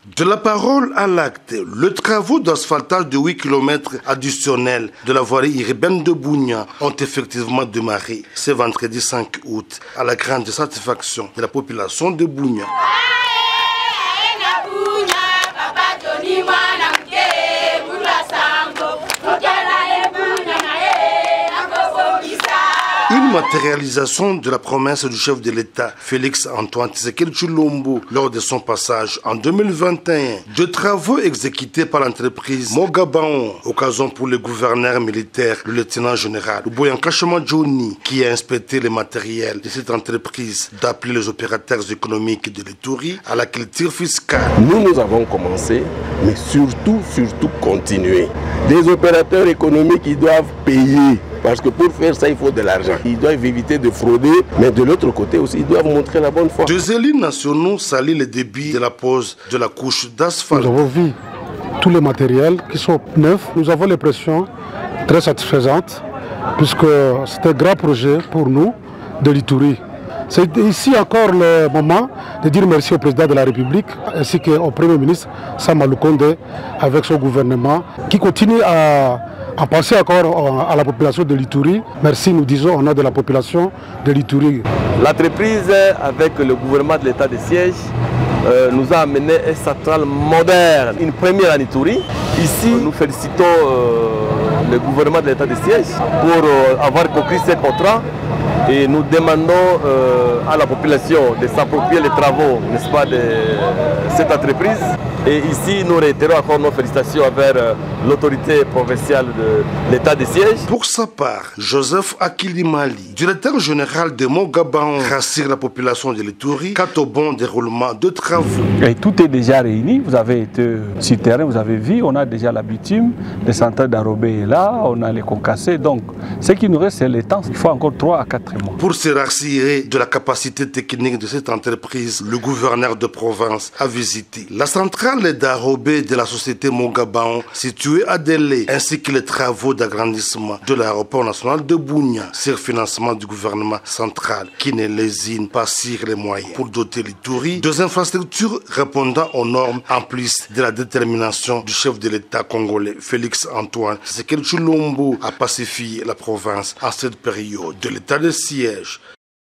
De la parole à l'acte, les travaux d'asphaltage de 8 km additionnels de la voirie urbaine de Bunia ont effectivement démarré ce vendredi 5 août à la grande satisfaction de la population de Bunia. Une matérialisation de la promesse du chef de l'État, Félix Antoine Tshisekedi Tshilombo, lors de son passage en 2021. De travaux exécutés par l'entreprise Mogabaon, occasion pour le gouverneur militaire, le lieutenant-général Boyankashima Johnny, qui a inspecté le matériel de cette entreprise, d'appeler les opérateurs économiques de l'Ituri à la culture fiscale. Nous avons commencé, mais surtout continuer. Les opérateurs économiques, ils doivent payer. Parce que pour faire ça, il faut de l'argent. Ils doivent éviter de frauder, mais de l'autre côté aussi, ils doivent montrer la bonne foi. Deux élus nationaux saluent le début de la pose de la couche d'asphalte. Nous avons vu tous les matériels qui sont neufs. Nous avons l'impression très satisfaisante, puisque c'est un grand projet pour nous de l'Ituri. C'est ici encore le moment de dire merci au président de la République ainsi qu'au Premier ministre Sama Lukonde avec son gouvernement qui continue à penser encore à la population de l'Ituri. Merci, nous disons, au nom de la population de l'Ituri. L'entreprise, avec le gouvernement de l'État de siège, nous a amené un central moderne, une première en Ituri. Ici, nous félicitons le gouvernement de l'État de siège pour avoir conclu ce contrat. Et nous demandons à la population de s'approprier les travaux, n'est-ce pas, de cette entreprise. Et ici, nous réitérons encore nos félicitations envers l'autorité provinciale de l'État de siège. Pour sa part, Joseph Akilimali, directeur général de Mogabaon, rassure la population de l'Ituri quant au bon déroulement de travaux. Et tout est déjà réuni. Vous avez été sur le terrain, vous avez vu, on a déjà la bitume, le centre d'enrobé est là, on a les concassés. Donc, ce qui nous reste, c'est le temps. Il faut encore 3 à 4 mois. Pour se rassurer de la capacité technique de cette entreprise, le gouverneur de province a visité la centrale d'enrobé de la société Mogabaon située à Délé, ainsi que les travaux d'agrandissement de l'aéroport national de Bunia, sur financement du gouvernement central qui ne lésine pas sur les moyens pour doter l'Ituri des infrastructures répondant aux normes en plus de la détermination du chef de l'État congolais Félix Antoine Tshisekedi Tshilombo à pacifier la province en cette période de l'état de siège.